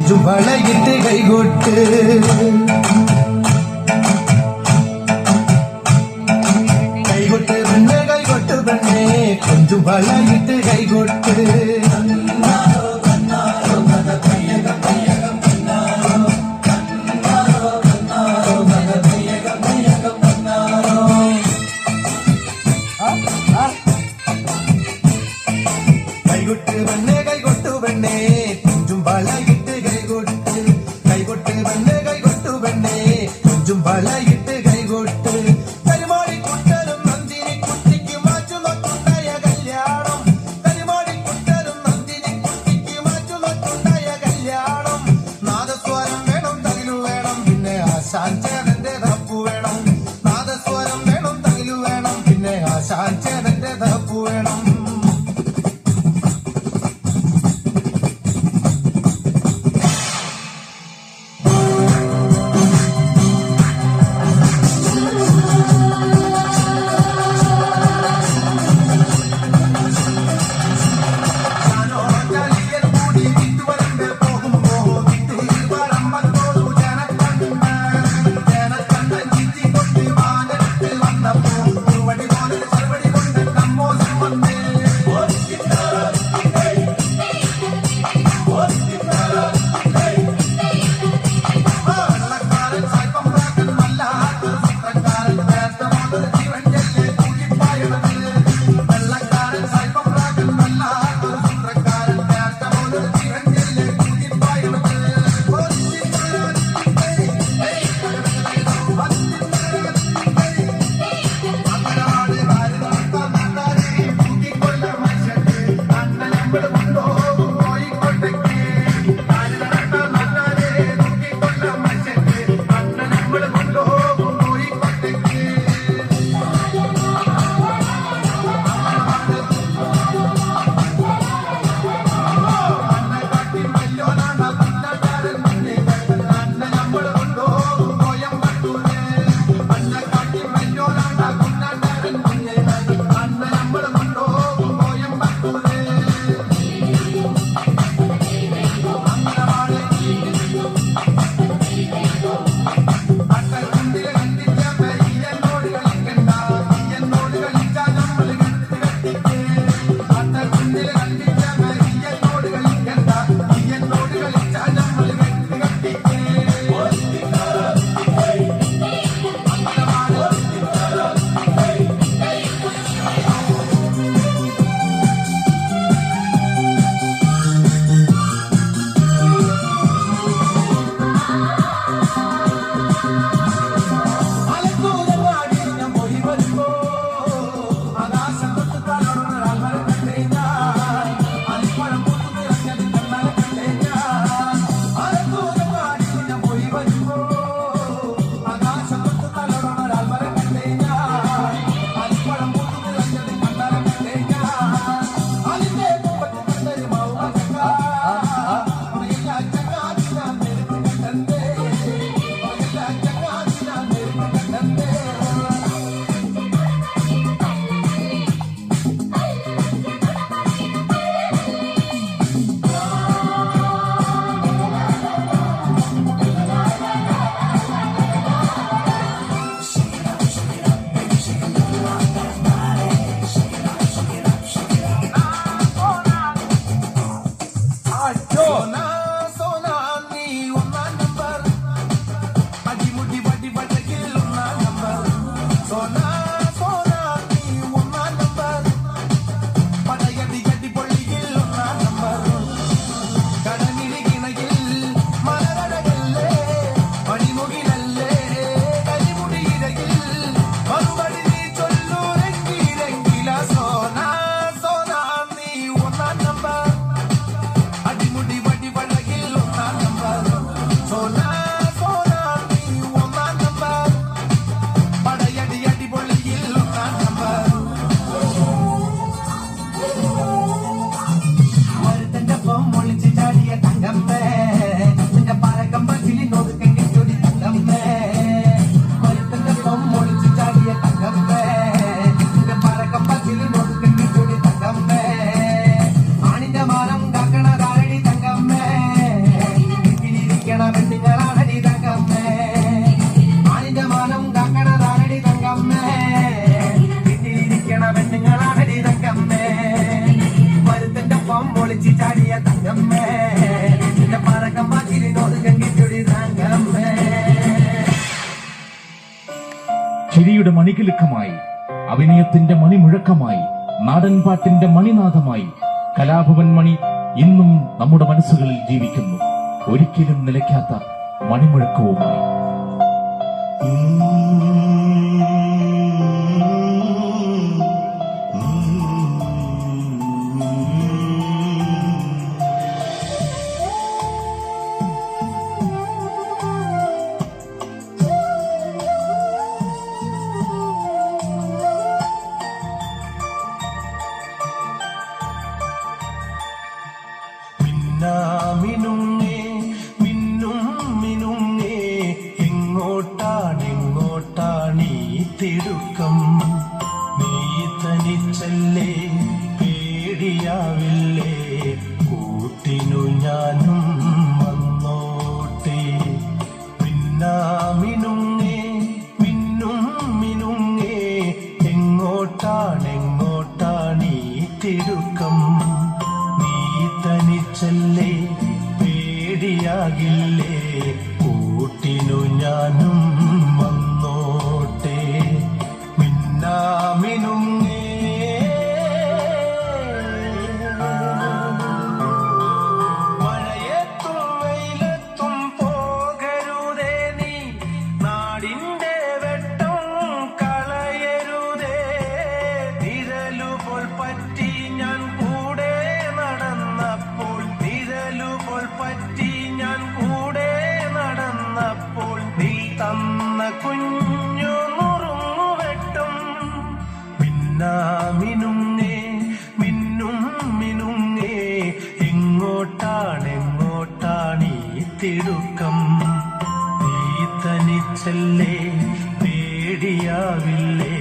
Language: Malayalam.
கொஞ்சம் வளையிட்டு கைகொட்டு கைகொட்டு பெண்ணே கைகொட்டு பெண்ணே கொஞ்சம் வளையிட்டு கைகொட்டு கைകൊട്ട് പെണ്ണേ കൈകൊട്ടു പെണ്ണേ കുഞ്ചും വളയിട്ട് കൈകൊട്ട് കൈകൊട്ട് പെണ്ണേ കൈകൊട്ടു പെണ്ണേ കുഞ്ചും വളയിട്ട് കൈകൊട്ട് കരിമാടി കുട്ടരും നന്ദിനി കുട്ടിക്ക് മാച്ചു നോട്ടുണ്ടായ കല്യാണം കരിമാടി കുട്ടരും നന്ദിനി കുട്ടിക്ക് മാച്ചു നോട്ടുണ്ടായ കല്യാണം നാദസ്വരം വേണം തകിലു വേണം പിന്നെ ആശാൻ ചേതന്റെ തപ്പു വേണം നാദസ്വരം വേണം തകിലു വേണം പിന്നെ ആശാൻ ചേതന്റെ തപ്പു വേണം കവിതയുടെ മണികിലുക്കമായി, അഭിനയത്തിന്റെ മണിമുഴക്കമായി, നാടൻപാട്ടിന്റെ മണിനാഥമായി കലാഭവൻ മണി ഇന്നും നമ്മുടെ മനസ്സുകളിൽ ജീവിക്കുന്നു, ഒരിക്കലും നിലയ്ക്കാത്ത മണിമുഴക്കവുമായി. മിനുങ്ങേ മിന്നും മിനുങ്ങേ, എങ്ങോട്ടാണെങ്ങോട്ടാണീ തിടുക്കം? നീ തനിച്ചല്ലേ, പേടിയാവില്ലേ, കൂട്ടിനു ഞാനും വന്നോട്ടെ. മിന്നുങ്ങേ മിന്നും മിനുങ്ങേ, എങ്ങോട്ടാണെങ്ങോട്ടാണീ തിടുക്കം? തനിച്ചല്ലേ, പേടിയാകില്ലേ, കൂട്ടിനു ഞാനും വന്നോട്ടെ. മിന്നുങ്ങേ മഴയത്തും വെയിലത്തും പോകരുതേ നീ, നാടിന്റെ വെട്ടം കളയരുതേ. നിഴലുപോൽ പറ്റി ഞാൻ കൂടെ നടന്നപ്പോൾ, നിഴലുപോൽ പറ്റി ഞാൻ കൂടെ നടന്നപ്പോൾ, നീ തന്ന കുഞ്ഞു നുറുങ്ങുവെട്ടും. മിന്നുങ്ങേ മിന്നും മിനുങ്ങേ, എങ്ങോട്ടാണെങ്ങോട്ടാണീ തിടുക്കം? നീ തനിച്ചല്ലേ, പേടിയാവില്ലേ,